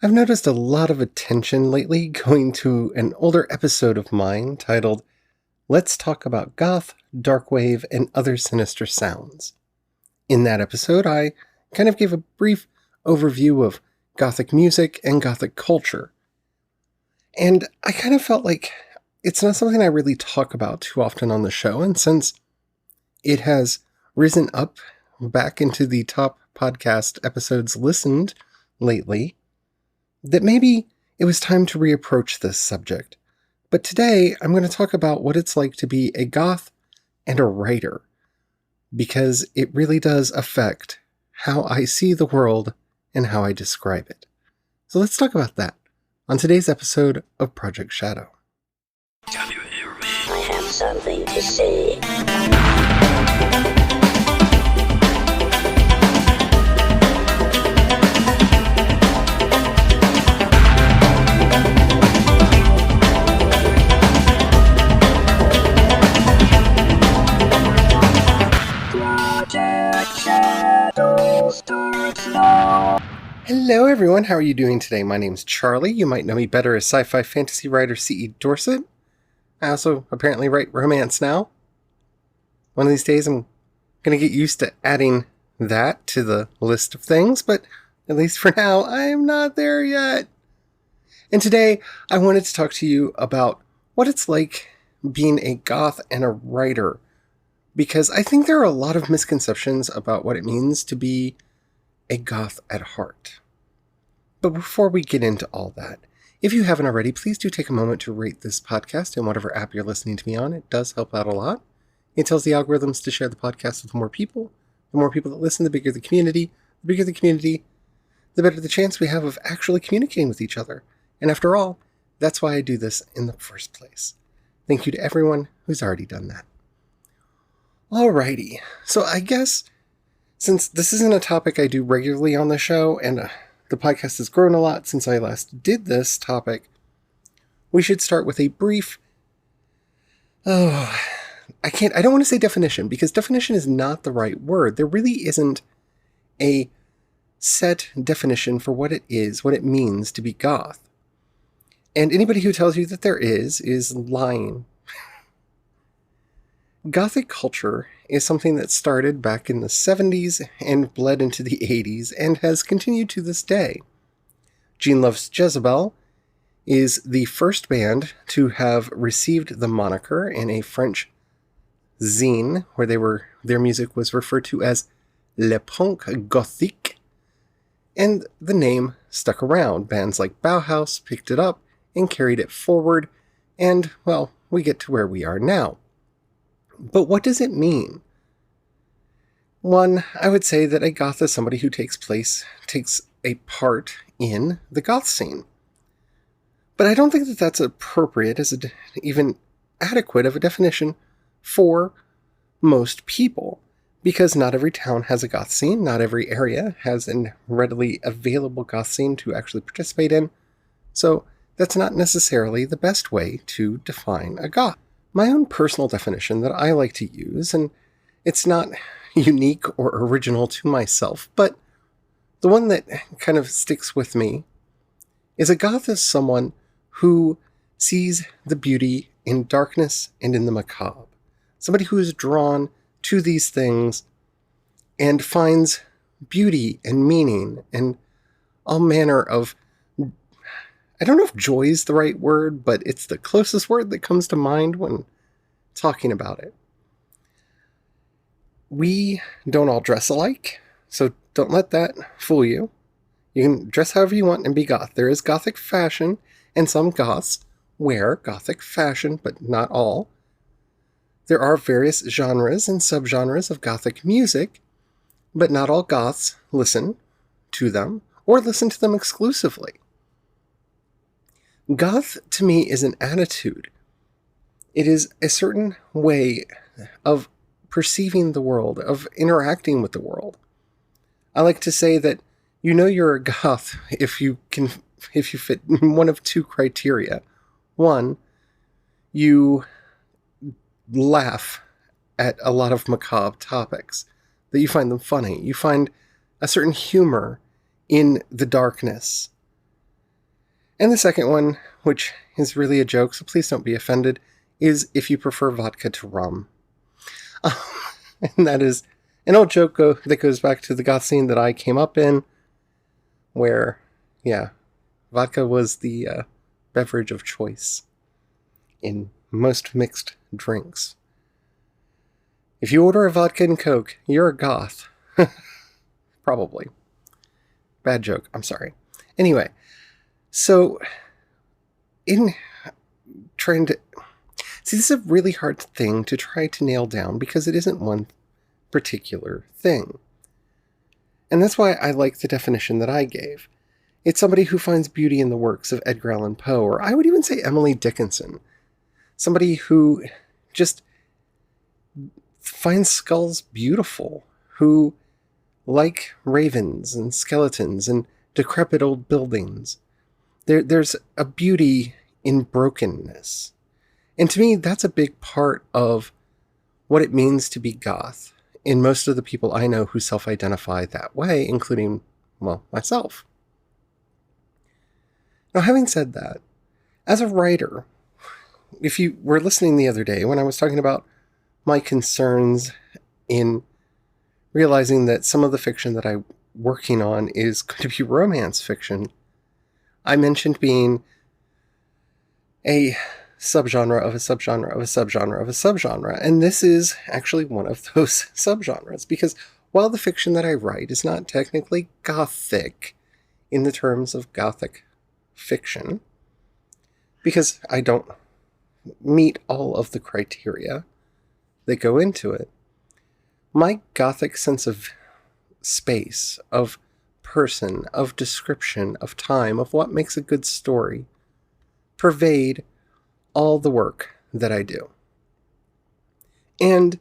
I've noticed a lot of attention lately going to an older episode of mine titled Let's Talk About Goth, Darkwave, and Other Sinister Sounds. In that episode, I kind of gave a brief overview of Gothic music and Gothic culture. And I kind of felt like it's not something I really talk about too often on the show, and since it has risen up back into the top podcast episodes listened lately, that maybe it was time to reapproach this subject. But today, I'm going to talk about what it's like to be a goth and a writer, because it really does affect how I see the world and how I describe it. So let's talk about that on today's episode of Project Shadow. Can you hear me? I have something to say. Hello everyone, how are you doing today? My name's Charlie. You might know me better as sci-fi fantasy writer C.E. Dorset. I also apparently write romance now. One of these days I'm going to get used to adding that to the list of things, but at least for now, I am not there yet. And today, I wanted to talk to you about what it's like being a goth and a writer, because I think there are a lot of misconceptions about what it means to be a goth at heart. But before we get into all that, if you haven't already, please do take a moment to rate this podcast in whatever app you're listening to me on. It does help out a lot. It tells the algorithms to share the podcast with more people. The more people that listen, the bigger the community. The bigger the community, the better the chance we have of actually communicating with each other. And after all, that's why I do this in the first place. Thank you to everyone who's already done that. Alrighty, so I guess since this isn't a topic I do regularly on the show, and the podcast has grown a lot since I last did this topic, we should start with a brief, I don't want to say definition, because definition is not the right word. There really isn't a set definition for what it is, what it means to be goth. And anybody who tells you that there is lying. Gothic culture is something that started back in the 70s and bled into the 80s and has continued to this day. Gene Love's Jezebel is the first band to have received the moniker in a French zine where their music was referred to as Le Punk Gothique, and the name stuck around. Bands like Bauhaus picked it up and carried it forward, and, well, we get to where we are now. But what does it mean? One, I would say that a goth is somebody who takes a part in the goth scene. But I don't think that that's appropriate as even adequate of a definition for most people, because not every town has a goth scene, not every area has a readily available goth scene to actually participate in, so that's not necessarily the best way to define a goth. My own personal definition that I like to use, and it's not unique or original to myself, but the one that kind of sticks with me, is a goth is someone who sees the beauty in darkness and in the macabre. Somebody who is drawn to these things and finds beauty and meaning and all manner of, I don't know if joy is the right word, but it's the closest word that comes to mind when talking about it. We don't all dress alike, so don't let that fool you. You can dress however you want and be goth. There is gothic fashion, and some goths wear gothic fashion, but not all. There are various genres and subgenres of gothic music, but not all goths listen to them or listen to them exclusively. Goth, to me, is an attitude. It is a certain way of perceiving the world, of interacting with the world. I like to say that you know you're a goth if you fit one of two criteria. One, you laugh at a lot of macabre topics, that you find them funny. You find a certain humor in the darkness. And the second one, which is really a joke, so please don't be offended, is if you prefer vodka to rum. And that is an old joke that goes back to the goth scene that I came up in, where, yeah, vodka was the beverage of choice in most mixed drinks. If you order a vodka and Coke, you're a goth. Probably. Bad joke, I'm sorry. Anyway, so in trying to... See, this is a really hard thing to try to nail down because it isn't one particular thing. And that's why I like the definition that I gave. It's somebody who finds beauty in the works of Edgar Allan Poe, or I would even say Emily Dickinson. Somebody who just finds skulls beautiful, who like ravens and skeletons and decrepit old buildings. There's a beauty in brokenness. And to me, that's a big part of what it means to be goth in most of the people I know who self-identify that way, including, well, myself. Now, having said that, as a writer, if you were listening the other day when I was talking about my concerns in realizing that some of the fiction that I'm working on is going to be romance fiction, I mentioned being a subgenre of a subgenre of a subgenre of a subgenre, and this is actually one of those subgenres, because while the fiction that I write is not technically gothic in the terms of gothic fiction, because I don't meet all of the criteria that go into it, my gothic sense of space, of person, of description, of time, of what makes a good story, pervade all the work that I do. And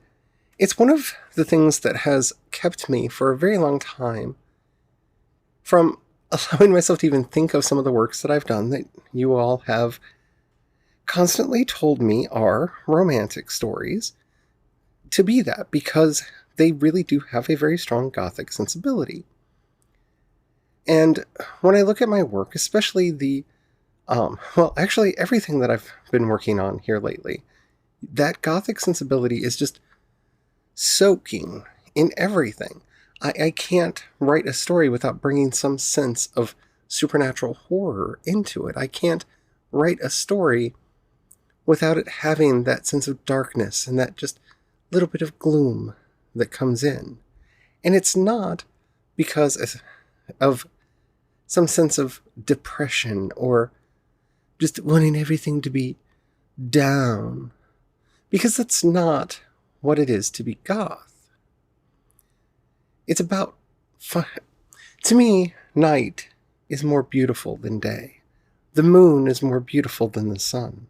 it's one of the things that has kept me for a very long time from allowing myself to even think of some of the works that I've done that you all have constantly told me are romantic stories to be that, because they really do have a very strong gothic sensibility. And when I look at my work, especially the actually everything that I've been working on here lately, that gothic sensibility is just soaking in everything. I can't write a story without bringing some sense of supernatural horror into it. I can't write a story without it having that sense of darkness and that just little bit of gloom that comes in. And it's not because of some sense of depression or just wanting everything to be down, because that's not what it is to be goth. It's about fun. To me, night is more beautiful than day. The moon is more beautiful than the sun.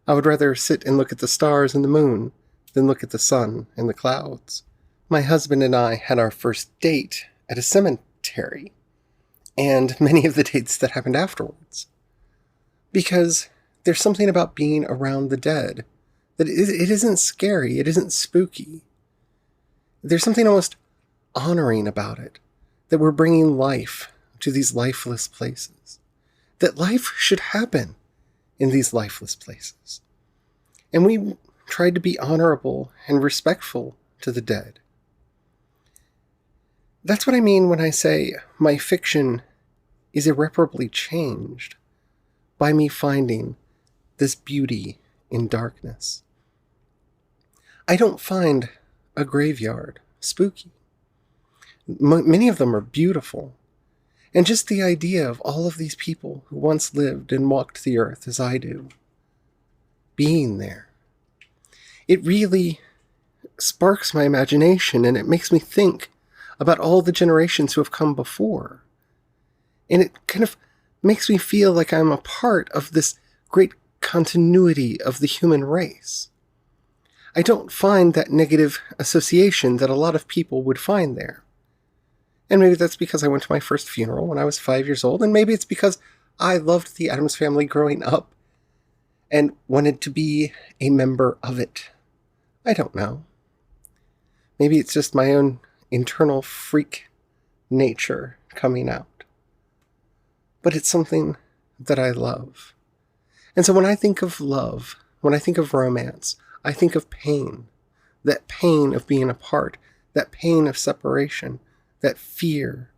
I would rather sit and look at the stars and the moon than look at the sun and the clouds. My husband and I had our first date at a cemetery, and many of the dates that happened afterwards. Because there's something about being around the dead that it isn't scary, it isn't spooky. There's something almost honoring about it, that we're bringing life to these lifeless places, that life should happen in these lifeless places. And we tried to be honorable and respectful to the dead. That's what I mean when I say my fiction is irreparably changed by me finding this beauty in darkness. I don't find a graveyard spooky. Many of them are beautiful. And just the idea of all of these people who once lived and walked the earth as I do, being there, it really sparks my imagination, and it makes me think about all the generations who have come before. And it kind of makes me feel like I'm a part of this great continuity of the human race. I don't find that negative association that a lot of people would find there. And maybe that's because I went to my first funeral when I was 5 years old, and maybe it's because I loved the Addams Family growing up and wanted to be a member of it. I don't know. Maybe it's just my own internal freak nature coming out. But it's something that I love. And so when I think of love, when I think of romance, I think of pain. That pain of being apart, that pain of separation, that fear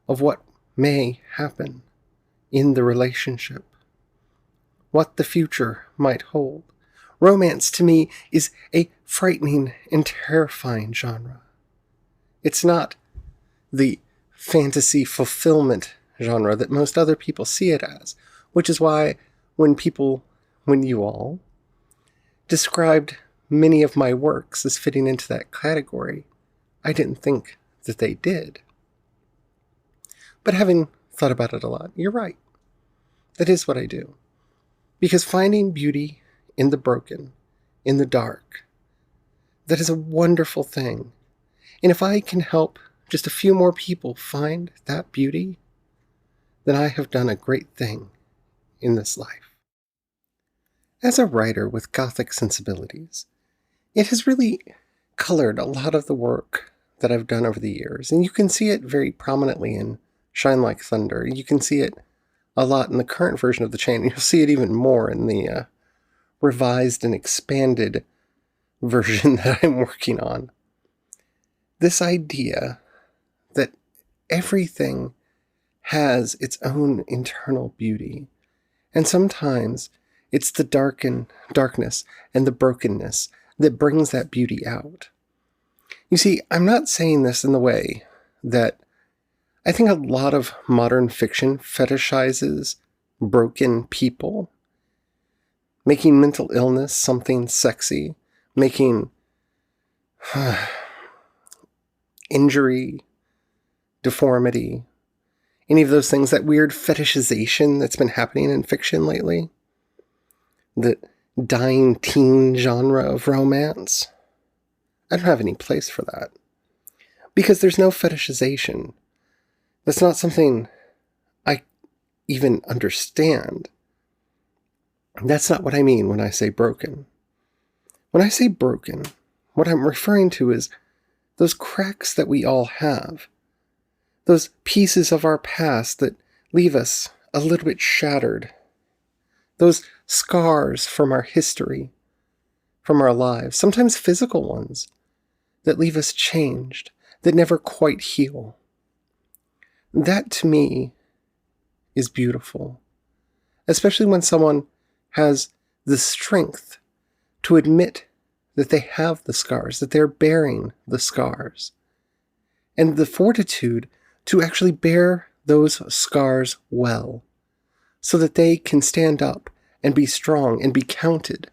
of what may happen in the relationship, what the future might hold. Romance, to me, is a frightening and terrifying genre. It's not the fantasy fulfillment genre that most other people see it as, which is why when you all, described many of my works as fitting into that category, I didn't think that they did. But having thought about it a lot, you're right. That is what I do. Because finding beauty in the broken, in the dark, that is a wonderful thing. And if I can help just a few more people find that beauty, then I have done a great thing in this life. As a writer with Gothic sensibilities, it has really colored a lot of the work that I've done over the years, and you can see it very prominently in Shine Like Thunder. You can see it a lot in the current version of the chain, and you'll see it even more in the revised and expanded version that I'm working on. This idea that everything has its own internal beauty, and sometimes it's the darkness and the brokenness that brings that beauty out. You see, I'm not saying this in the way that I think a lot of modern fiction fetishizes broken people, making mental illness something sexy, making injury, deformity, any of those things, that weird fetishization that's been happening in fiction lately, the dying teen genre of romance. I don't have any place for that. Because there's no fetishization. That's not something I even understand. That's not what I mean when I say broken. When I say broken, what I'm referring to is those cracks that we all have. Those pieces of our past that leave us a little bit shattered. Those scars from our history, from our lives, sometimes physical ones, that leave us changed, that never quite heal. That, to me, is beautiful. Especially when someone has the strength to admit that they have the scars, that they're bearing the scars, and the fortitude to actually bear those scars well, so that they can stand up and be strong and be counted,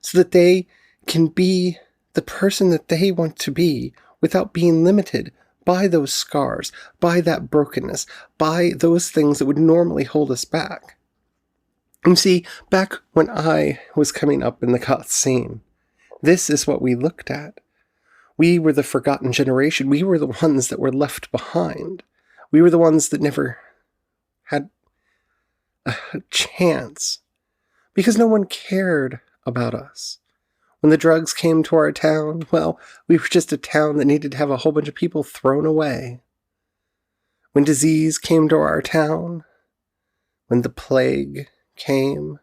so that they can be the person that they want to be without being limited by those scars, by that brokenness, by those things that would normally hold us back. You see, back when I was coming up in the Goth scene, this is what we looked at. We were the forgotten generation. We were the ones that were left behind. We were the ones that never had a chance because no one cared about us. When the drugs came to our town, well, we were just a town that needed to have a whole bunch of people thrown away. When disease came to our town, when the plague came,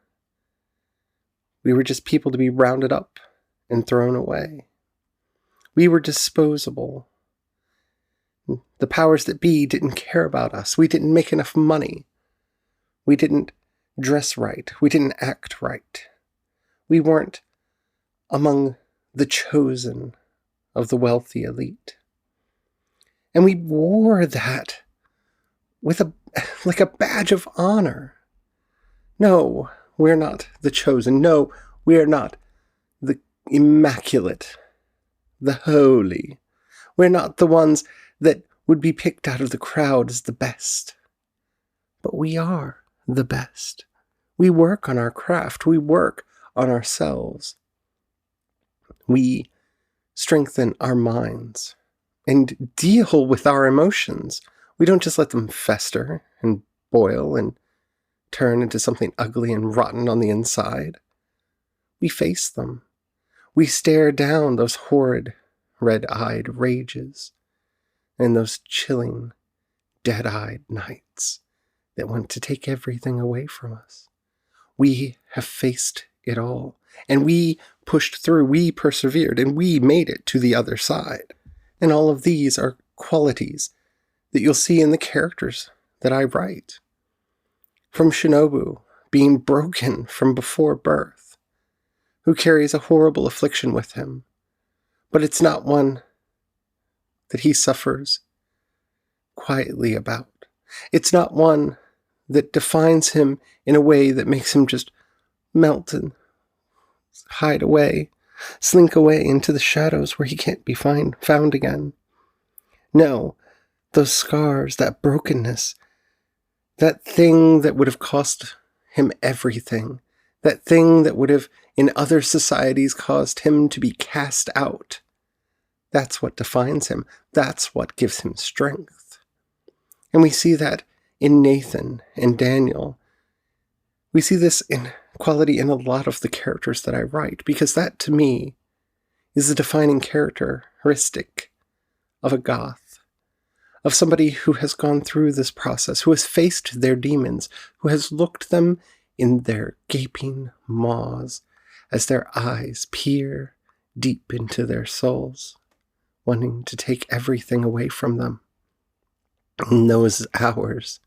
we were just people to be rounded up and thrown away. We were disposable. The powers that be didn't care about us. We didn't make enough money. We didn't dress right. We didn't act right. We weren't among the chosen of the wealthy elite. And we wore that with like a badge of honor. No, we're not the chosen. No, we are not the immaculate, the holy. We're not the ones that would be picked out of the crowd as the best. But we are the best. We work on our craft. We work on ourselves. We strengthen our minds and deal with our emotions. We don't just let them fester and boil and turn into something ugly and rotten on the inside. We face them. We stare down those horrid, red-eyed rages and those chilling, dead-eyed nights that want to take everything away from us. We have faced it all, and we pushed through, we persevered, and we made it to the other side. And all of these are qualities that you'll see in the characters that I write. From Shinobu, being broken from before birth, who carries a horrible affliction with him, but it's not one that he suffers quietly about. It's not one that defines him in a way that makes him just melt and hide away, slink away into the shadows where he can't be found again. No, those scars, that brokenness, that thing that would have cost him everything, that thing that would have in other societies caused him to be cast out, that's what defines him. That's what gives him strength. And we see that in Nathan and Daniel. We see this in quality in a lot of the characters that I write, because that, to me, is the defining characteristic of a Goth, of somebody who has gone through this process, who has faced their demons, who has looked them in their gaping maws as their eyes peer deep into their souls, wanting to take everything away from them. In those hours,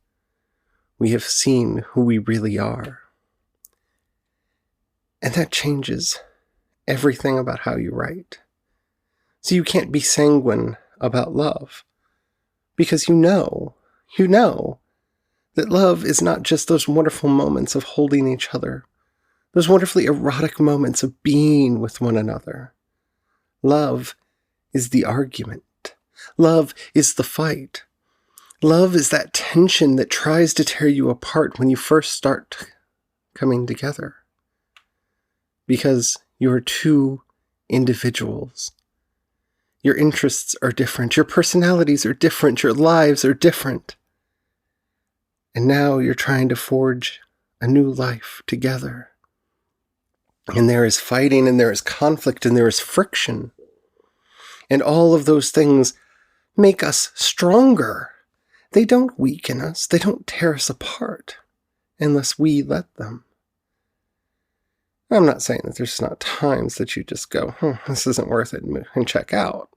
we have seen who we really are. And that changes everything about how you write. So you can't be sanguine about love, because you know that love is not just those wonderful moments of holding each other, those wonderfully erotic moments of being with one another. Love is the argument. Love is the fight. Love is that tension that tries to tear you apart when you first start coming together. Because you are two individuals. Your interests are different. Your personalities are different. Your lives are different. And now you're trying to forge a new life together. And there is fighting, and there is conflict, and there is friction. And all of those things make us stronger. They don't weaken us. They don't tear us apart unless we let them. I'm not saying that there's not times that you just go, this isn't worth it, and check out.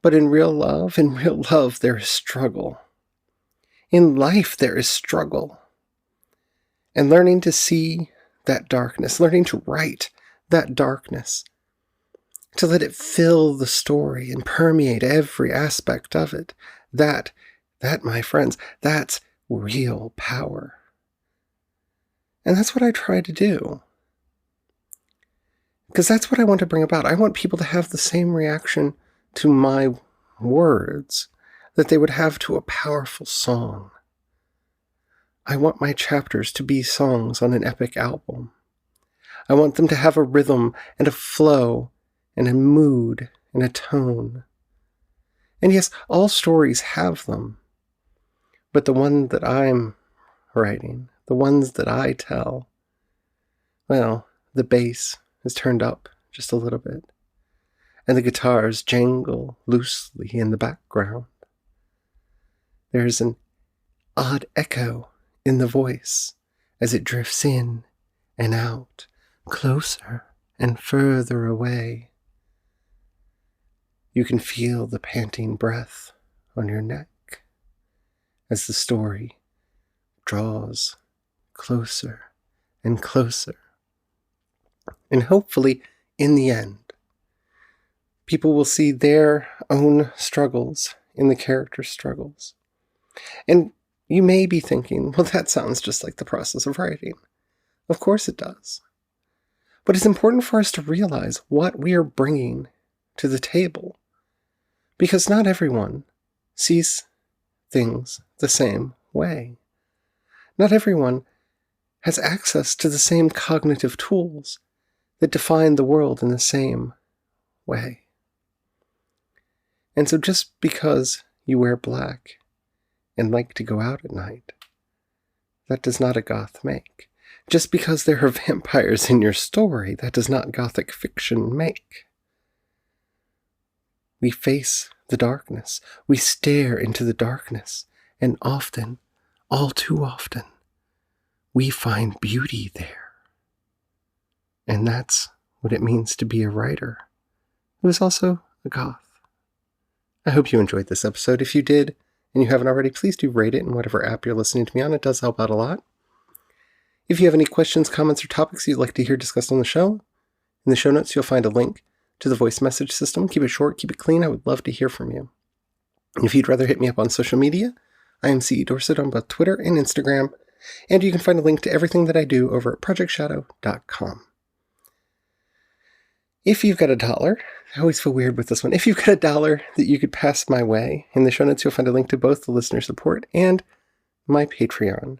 But in real love, there is struggle. In life, there is struggle. And learning to see that darkness, learning to write that darkness, to let it fill the story and permeate every aspect of it, that, my friends, that's real power. And that's what I try to do. Because that's what I want to bring about. I want people to have the same reaction to my words that they would have to a powerful song. I want my chapters to be songs on an epic album. I want them to have a rhythm and a flow and a mood and a tone. And yes, all stories have them. But the one that I'm writing, the ones that I tell, well, the bass is turned up just a little bit, and the guitars jangle loosely in the background. There's an odd echo in the voice as it drifts in and out, closer and further away. You can feel the panting breath on your neck as the story draws closer and closer. And hopefully, in the end, people will see their own struggles in the characters' struggles. And you may be thinking, well, that sounds just like the process of writing. Of course it does. But it's important for us to realize what we are bringing to the table. Because not everyone sees things the same way. Not everyone has access to the same cognitive tools that define the world in the same way. And so just because you wear black and like to go out at night, that does not a goth make. Just because there are vampires in your story, that does not gothic fiction make. We face the darkness. We stare into the darkness. And often, all too often, we find beauty there. And that's what it means to be a writer who is also a goth. I hope you enjoyed this episode. If you did, and you haven't already, please do rate it in whatever app you're listening to me on. It does help out a lot. If you have any questions, comments, or topics you'd like to hear discussed on the show, in the show notes you'll find a link to the voice message system. Keep it short, keep it clean. I would love to hear from you. If you'd rather hit me up on social media, I am C.E. Dorset on both Twitter and Instagram, and you can find a link to everything that I do over at projectshadow.com. If you've got $1, I always feel weird with this one. If you've got $1 that you could pass my way, in the show notes you'll find a link to both the listener support and my Patreon.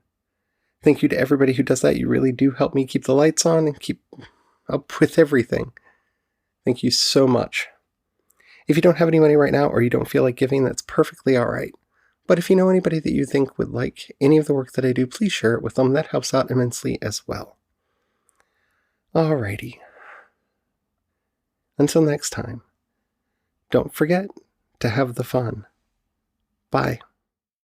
Thank you to everybody who does that. You really do help me keep the lights on and keep up with everything. Thank you so much. If you don't have any money right now or you don't feel like giving, that's perfectly all right. But if you know anybody that you think would like any of the work that I do, please share it with them. That helps out immensely as well. Alrighty. Until next time, don't forget to have the fun. Bye.